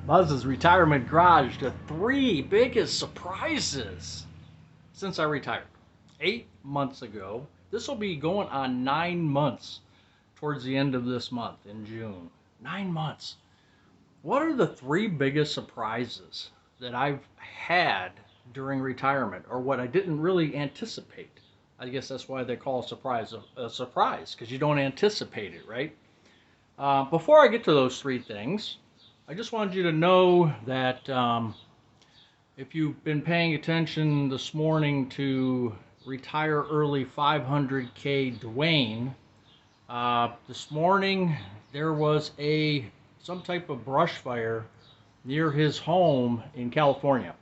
Buzz's Retirement Garage, the three biggest surprises since I retired 8 months ago. This will be going on 9 months towards the end of this month in June. 9 months. What are the three biggest surprises that I've had during retirement, or what I didn't really anticipate? I guess that's why they call a surprise, because you don't anticipate it, right? Before I get to those three things, I just wanted you to know that if you've been paying attention this morning to Retire Early 500K Dwayne, this morning there was some type of brush fire near his home in California.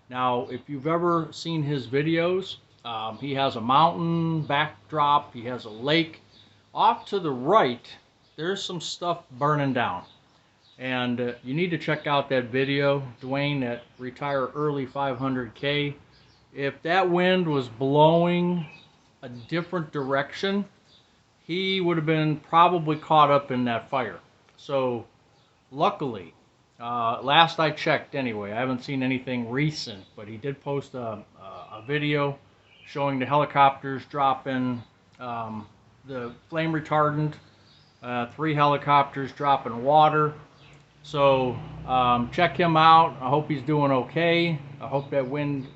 Now, if you've ever seen his videos, he has a mountain backdrop, he has a lake. Off to the right, there's some stuff burning down. And you need to check out that video, Dwayne, at Retire Early 500K. If that wind was blowing a different direction, he would have been probably caught up in that fire. So luckily, last I checked anyway, I haven't seen anything recent, but he did post a video showing the helicopters dropping the flame retardant, 3 helicopters dropping water. So check him out. I hope he's doing okay. I hope that wind,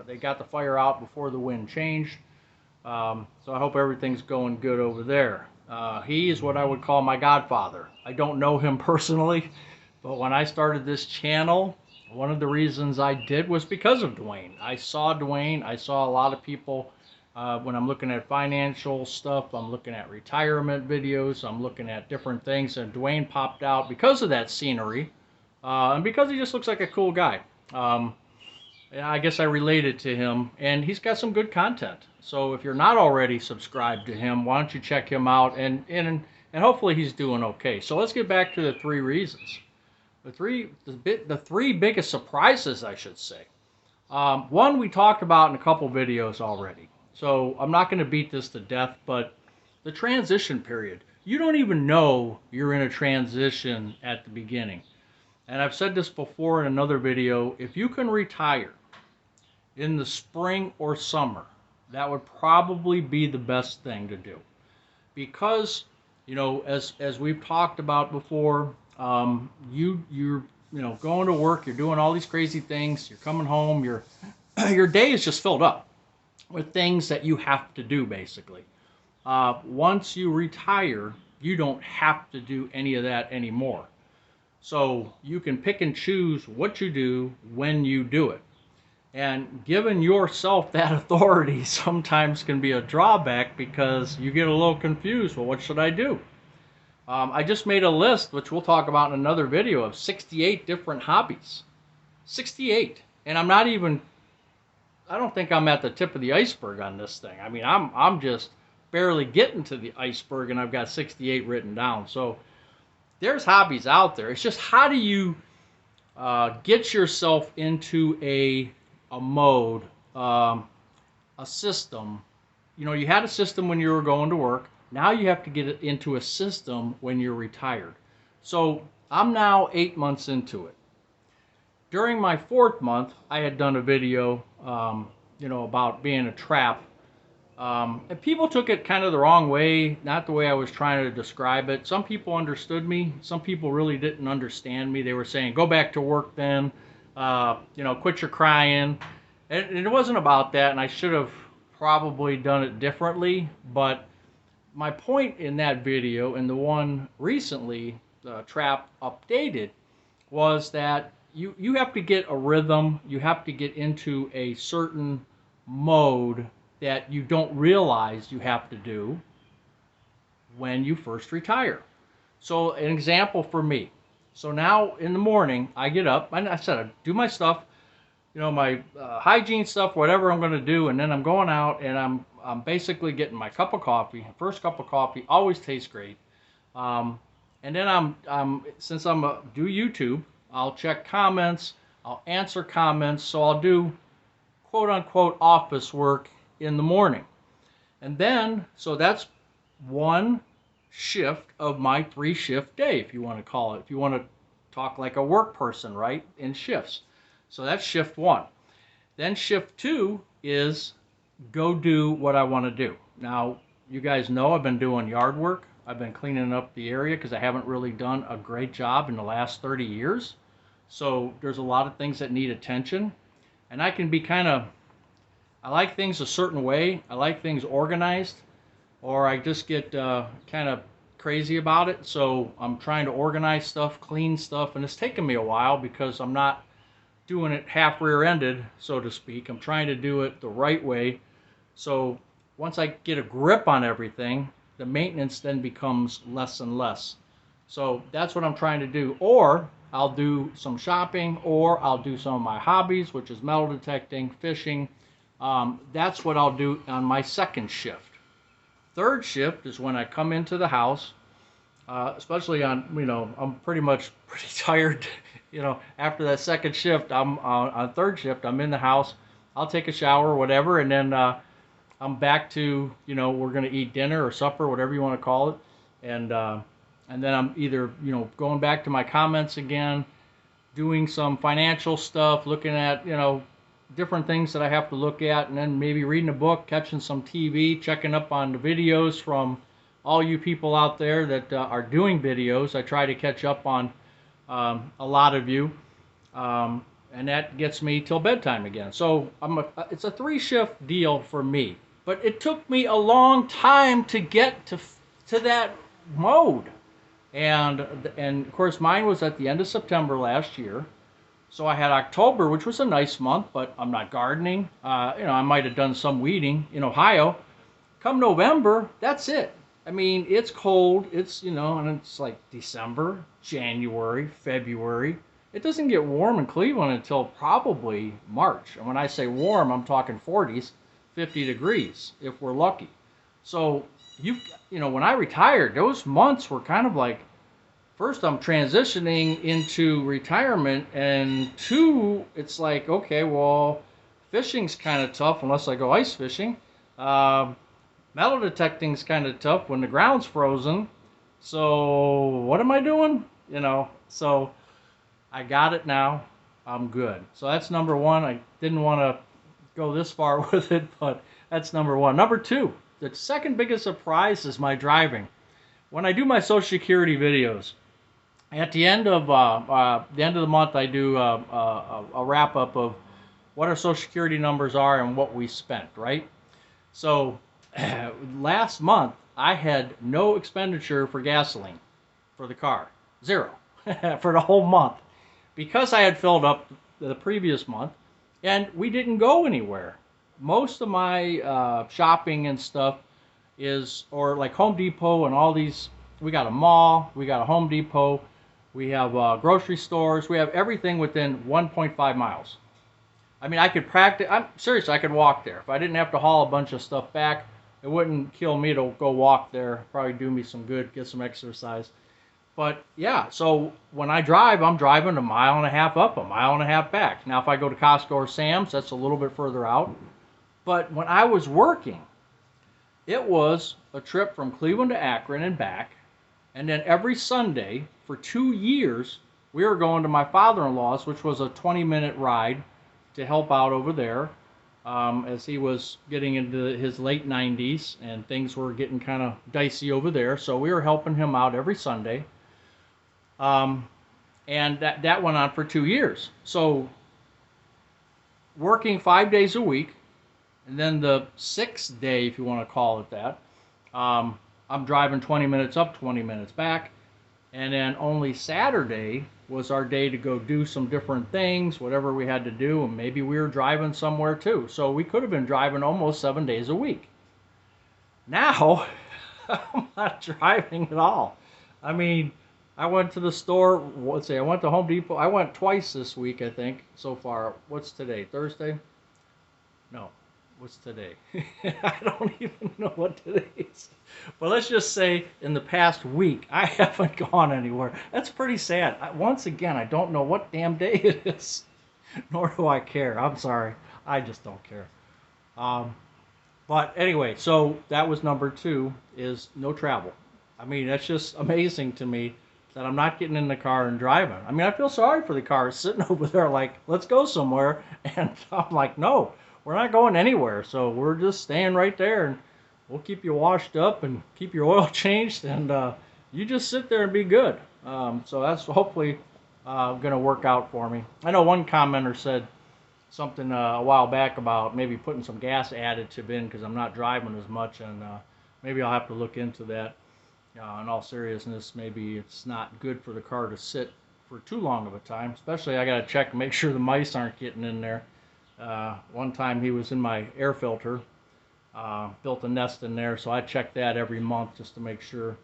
they got the fire out before the wind changed. So I hope everything's going good over there. He is what I would call my godfather. I don't know him personally, but when I started this channel, one of the reasons I did was because of Dwayne. I saw Dwayne. I saw a lot of people when I'm looking at financial stuff, I'm looking at retirement videos, I'm looking at different things, and Dwayne popped out because of that scenery, and because he just looks like a cool guy. I guess I related to him, and he's got some good content. So if you're not already subscribed to him, why don't you check him out, and hopefully he's doing okay. So let's get back to the three reasons. The three biggest surprises, I should say. One we talked about in a couple videos already. So I'm not going to beat this to death, but the transition period. You don't even know you're in a transition at the beginning. And I've said this before in another video, if you can retire in the spring or summer, that would probably be the best thing to do. Because, you know, as we've talked about before, you're going to work, you're doing all these crazy things, you're coming home, your day is just filled up with things that you have to do, basically. Once you retire, you don't have to do any of that anymore. So you can pick and choose what you do when you do it. And giving yourself that authority sometimes can be a drawback, because you get a little confused. Well, what should I do? I just made a list, which we'll talk about in another video, of 68 different hobbies. 68. And I don't think I'm at the tip of the iceberg on this thing. I mean, I'm just barely getting to the iceberg, and I've got 68 written down. So there's hobbies out there. It's just, how do you get yourself into a mode, a system? You know, you had a system when you were going to work. Now you have to get it into a system when you're retired. So I'm now 8 months into it. During my 4th month, I had done a video, about being a trap. And people took it kind of the wrong way, not the way I was trying to describe it. Some people understood me. Some people really didn't understand me. They were saying, go back to work then, quit your crying. And it wasn't about that, and I should have probably done it differently. But my point in that video, and the one recently, Trap Updated, was that you have to get a rhythm. You have to get into a certain mode that you don't realize you have to do when you first retire. So an example for me. So now in the morning, I get up, and I said I do my stuff, my hygiene stuff, whatever I'm going to do, and then I'm going out, and I'm basically getting my cup of coffee. First cup of coffee always tastes great. And then since I'm do YouTube, I'll check comments, I'll answer comments, so I'll do quote-unquote office work in the morning. And then, so that's one shift of my 3-shift day, if you want to call it. If you want to talk like a work person, right? In shifts. So that's shift one. Then shift two is go do what I want to do. Now, you guys know I've been doing yard work. I've been cleaning up the area because I haven't really done a great job in the last 30 years. So there's a lot of things that need attention. And I can be I like things a certain way. I like things organized, or I just get kind of crazy about it. So I'm trying to organize stuff, clean stuff, and it's taken me a while because I'm not doing it half rear-ended, so to speak. I'm trying to do it the right way. So once I get a grip on everything, the maintenance then becomes less and less. So that's what I'm trying to do. Or I'll do some shopping, or I'll do some of my hobbies, which is metal detecting, fishing. That's what I'll do on my second shift. Third shift is when I come into the house, especially on, I'm pretty tired. After that second shift, I'm on third shift, I'm in the house. I'll take a shower or whatever, and then I'm back to, we're going to eat dinner or supper, whatever you want to call it. And then I'm either, going back to my comments again, doing some financial stuff, looking at, different things that I have to look at, and then maybe reading a book, catching some TV, checking up on the videos from all you people out there that are doing videos. I try to catch up on a lot of you, and that gets me till bedtime again. So it's a 3-shift deal for me, but it took me a long time to get to that mode, and of course mine was at the end of September last year. So I had October, which was a nice month, but I'm not gardening. I might have done some weeding in Ohio. Come November, that's it. I mean, it's cold. It's, and it's like December, January, February. It doesn't get warm in Cleveland until probably March. And when I say warm, I'm talking 40s, 50 degrees if we're lucky. So, when I retired, those months were kind of like, first, I'm transitioning into retirement, and two, it's like, okay, well, fishing's kind of tough unless I go ice fishing. Metal detecting's kind of tough when the ground's frozen. So what am I doing? So I got it now. I'm good. So that's number one. I didn't want to go this far with it, but that's number one. Number two, the second biggest surprise is my driving. When I do my Social Security videos, at the end of the month, I do a wrap up of what our Social Security numbers are and what we spent, right? So last month I had no expenditure for gasoline for the car, zero for the whole month, because I had filled up the previous month, and we didn't go anywhere. Most of my shopping and stuff or like Home Depot and all these. We got a mall, we got a Home Depot. We have grocery stores. We have everything within 1.5 miles. I mean, I could practice. I'm serious. I could walk there. If I didn't have to haul a bunch of stuff back, it wouldn't kill me to go walk there. Probably do me some good, get some exercise. But yeah, so when I drive, I'm driving 1.5 miles up, 1.5 miles back. Now, if I go to Costco or Sam's, that's a little bit further out. But when I was working, it was a trip from Cleveland to Akron and back. And then every Sunday for 2 years, we were going to my father-in-law's, which was a 20-minute ride to help out over there, as he was getting into his late 90s and things were getting kind of dicey over there. So we were helping him out every Sunday. And that went on for 2 years. So working 5 days a week, and then the 6th day, if you want to call it that, I'm driving 20 minutes up, 20 minutes back. And then only Saturday was our day to go do some different things, whatever we had to do. And maybe we were driving somewhere too. So we could have been driving almost 7 days a week. Now, I'm not driving at all. I mean, I went to the store. I went to Home Depot. I went twice this week, I think, so far. What's today? Thursday? No. What's today? I don't even know what today is. But let's just say in the past week, I haven't gone anywhere. That's pretty sad. Once again, I don't know what damn day it is. Nor do I care. I'm sorry. I just don't care. But anyway, so that was number two, is no travel. I mean, that's just amazing to me that I'm not getting in the car and driving. I mean, I feel sorry for the cars sitting over there like, let's go somewhere. And I'm like, no, we're not going anywhere. So we're just staying right there, and we'll keep you washed up and keep your oil changed, and you just sit there and be good. So that's hopefully going to work out for me. I know one commenter said something a while back about maybe putting some gas additive in because I'm not driving as much, and maybe I'll have to look into that. In all seriousness, maybe it's not good for the car to sit for too long of a time. Especially, I got to check and make sure the mice aren't getting in there. One time he was in my air filter, built a nest in there, so I check that every month just to make sure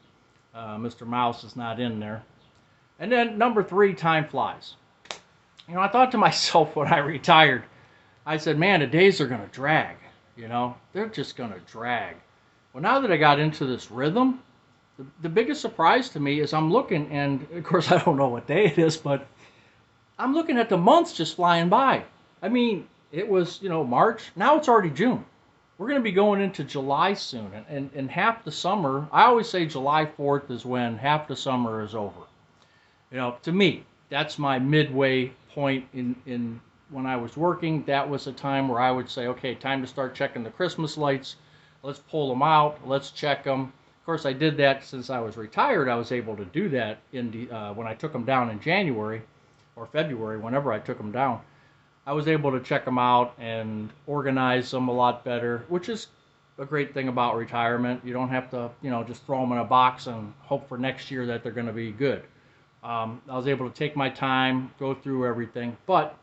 Mr. Mouse is not in there. And then number 3, time flies. You know, I thought to myself when I retired, I said, man, the days are going to drag. You know, they're just going to drag. Well, now that I got into this rhythm, the biggest surprise to me is I'm looking, and of course I don't know what day it is, but I'm looking at the months just flying by. I mean, it was, you know, March. Now it's already June. We're going to be going into July soon, and half the summer, I always say July 4th is when half the summer is over. You know, to me, that's my midway point in when I was working. That was a time where I would say, okay, time to start checking the Christmas lights. Let's pull them out. Let's check them. Of course, I did that since I was retired. I was able to do that when I took them down in January or February, whenever I took them down. I was able to check them out and organize them a lot better, which is a great thing about retirement. You don't have to, you know, just throw them in a box and hope for next year that they're going to be good. I was able to take my time, go through everything. But,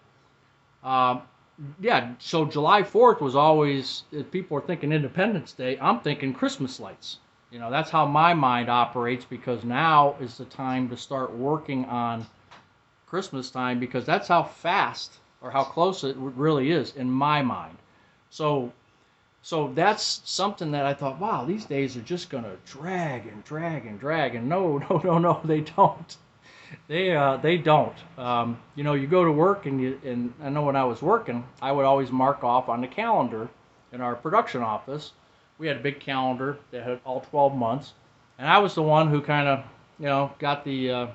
yeah, so July 4th was always, if people are thinking Independence Day, I'm thinking Christmas lights. You know, that's how my mind operates, because now is the time to start working on Christmas time, because that's how fast or how close it really is in my mind. So that's something that I thought, wow, these days are just going to drag and drag and drag. And no, they don't. They don't. You know, you go to work, and I know when I was working, I would always mark off on the calendar in our production office. We had a big calendar that had all 12 months, and I was the one who kind of, you know, got the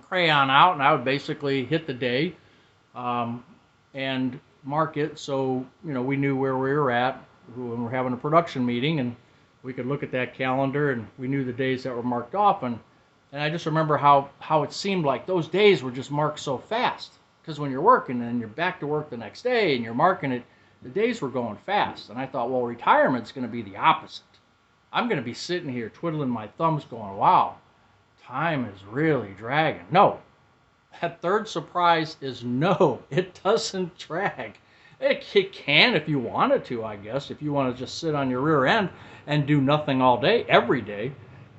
crayon out, and I would basically hit the day and mark it, so, you know, we knew where we were at when we were having a production meeting, and we could look at that calendar, and we knew the days that were marked off. And I just remember how it seemed like those days were just marked so fast, because when you're working and you're back to work the next day and you're marking it, the days were going fast. And I thought, well, retirement's going to be the opposite. I'm going to be sitting here twiddling my thumbs going, wow, time is really dragging. No, that third surprise is no, it doesn't drag. It can if you wanted to, I guess, if you want to just sit on your rear end and do nothing all day, every day.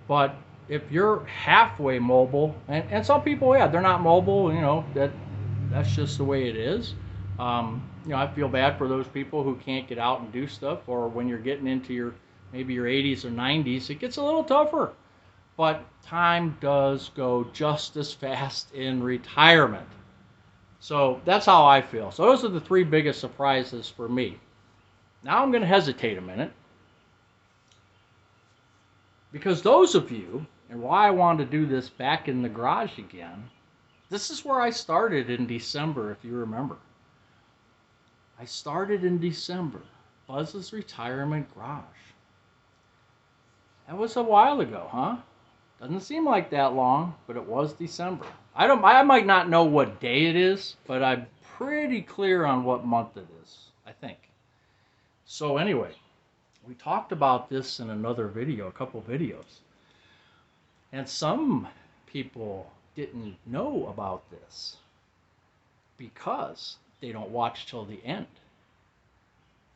But if you're halfway mobile, and some people, yeah, they're not mobile, you know, that's just the way it is. You know, I feel bad for those people who can't get out and do stuff, or when you're getting into maybe your 80s or 90s, it gets a little tougher. But time does go just as fast in retirement. So that's how I feel. So those are the 3 biggest surprises for me. Now I'm going to hesitate a minute, because those of you, and why I wanted to do this back in the garage again, this is where I started in December, if you remember. I started in December, Buzz's Retirement Garage. That was a while ago, huh? Doesn't seem like that long, but it was December. I might not know what day it is, but I'm pretty clear on what month it is, I think. So anyway, we talked about this in another video, a couple videos. And some people didn't know about this because they don't watch till the end.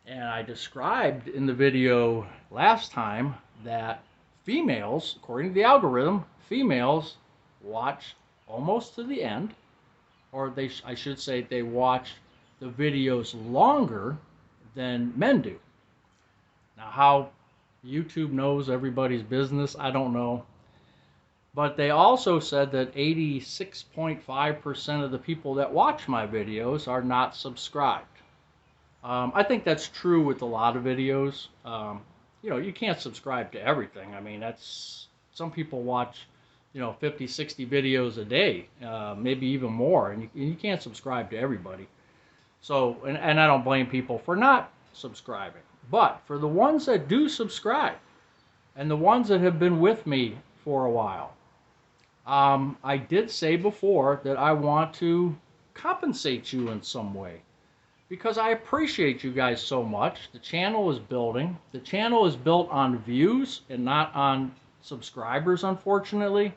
And I described in the video last time that females, according to the algorithm, females watch almost to the end, or I should say they watch the videos longer than men do. Now, how YouTube knows everybody's business, I don't know. But they also said that 86.5% of the people that watch my videos are not subscribed. I think that's true with a lot of videos. You know, you can't subscribe to everything. I mean, some people watch, 50, 60 videos a day, maybe even more, and you can't subscribe to everybody. So, and I don't blame people for not subscribing. But for the ones that do subscribe, and the ones that have been with me for a while, I did say before that I want to compensate you in some way, because I appreciate you guys so much. The channel is building. The channel is built on views and not on subscribers, unfortunately.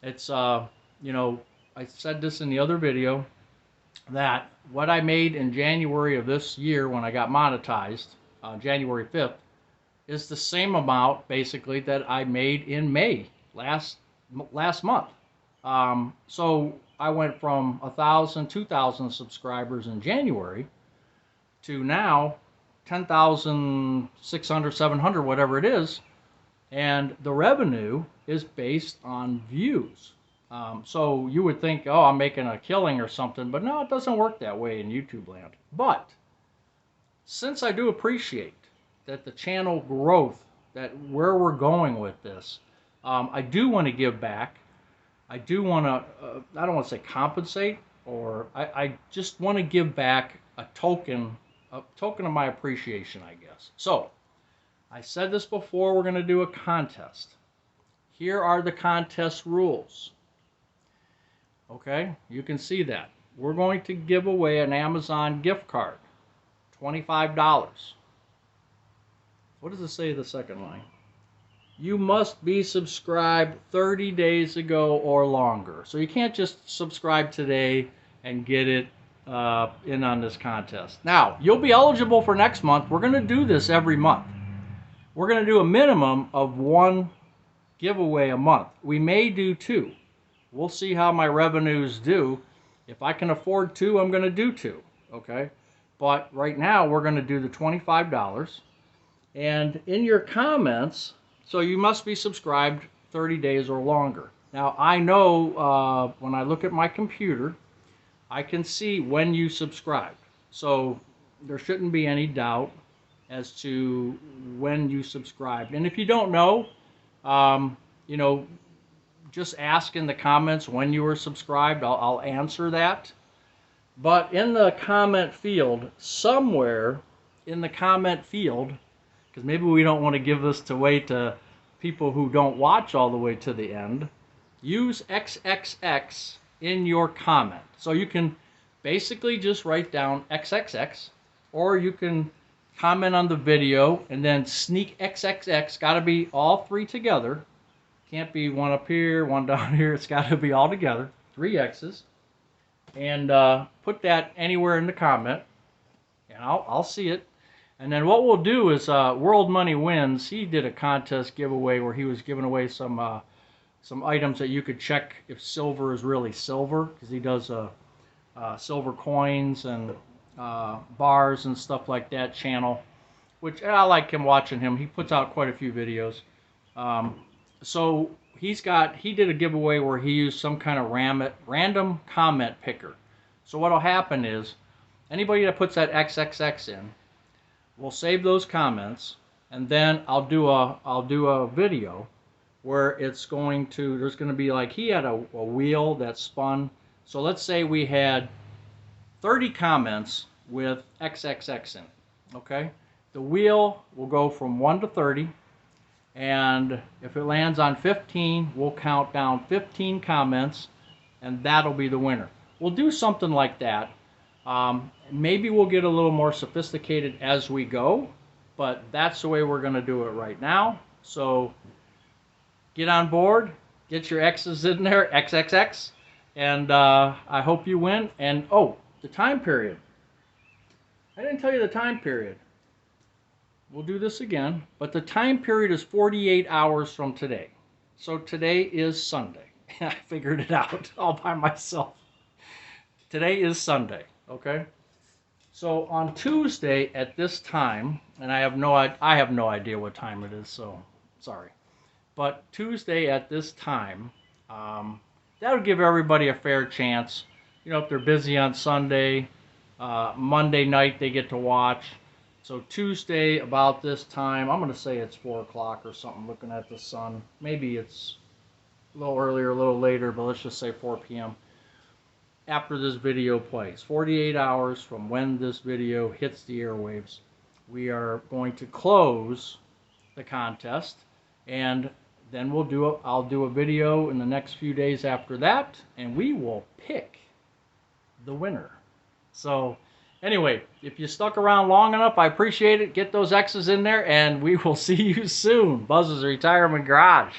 It's, I said this in the other video, that what I made in January of this year when I got monetized, January 5th, is the same amount basically that I made in May last month. So I went from 1,000, 2,000 subscribers in January to now 10,600, 700, whatever it is, and the revenue is based on views. So you would think, oh, I'm making a killing or something, but no, it doesn't work that way in YouTube land. But since I do appreciate that the channel growth, that where we're going with this, I do want to give back. I do want to, I don't want to say compensate, or I just want to give back a token of my appreciation, I guess. So I said this before, we're going to do a contest. Here are the contest rules. Okay, you can see that. We're going to give away an Amazon gift card, $25. What does it say the second line? You must be subscribed 30 days ago or longer. So you can't just subscribe today and get it in on this contest. Now, you'll be eligible for next month. We're going to do this every month. We're going to do a minimum of one giveaway a month. We may do two. We'll see how my revenues do. If I can afford two, I'm going to do two. Okay? But right now, we're going to do the $25. And in your comments, so you must be subscribed 30 days or longer. Now, I know when I look at my computer, I can see when you subscribed. So there shouldn't be any doubt as to when you subscribed. And if you don't know, just ask in the comments when you were subscribed. I'll answer that. But in the comment field, somewhere in the comment field, because maybe we don't want to give this away to people who don't watch all the way to the end, use XXX in your comment. So you can basically just write down XXX, or you can comment on the video and then sneak XXX. Got to be all three together. Can't be one up here, one down here. It's got to be all together. 3 X's. And put that anywhere in the comment, and I'll see it. And then what we'll do is World Money Wins. He did a contest giveaway where he was giving away some items that you could check if silver is really silver, because he does silver coins and bars and stuff like that channel, which I like him, watching him. He puts out quite a few videos. So he did a giveaway where he used some kind of random comment picker. So what'll happen is anybody that puts that XXX in, we'll save those comments, and then I'll do a video where there's going to be, like, he had a wheel that spun. So let's say we had 30 comments with XXX in it, okay? The wheel will go from 1 to 30, and if it lands on 15, we'll count down 15 comments, and that'll be the winner. We'll do something like that. Maybe we'll get a little more sophisticated as we go, but that's the way we're going to do it right now. So get on board, get your X's in there, XXX, and I hope you win. And oh, the time period. I didn't tell you the time period. We'll do this again, but the time period is 48 hours from today. So today is Sunday. I figured it out all by myself. Today is Sunday, okay? So on Tuesday at this time, and I have no idea what time it is, so sorry. But Tuesday at this time, that'll give everybody a fair chance. You know, if they're busy on Sunday, Monday night they get to watch. So Tuesday about this time, I'm going to say it's 4 o'clock or something, looking at the sun. Maybe it's a little earlier, a little later, but let's just say 4 p.m. after this video plays. 48 hours from when this video hits the airwaves, we are going to close the contest, and then I'll do a video in the next few days after that, and we will pick the winner. So anyway, if you stuck around long enough, I appreciate it. Get those X's in there, and we will see you soon. Buzz's Retirement Garage.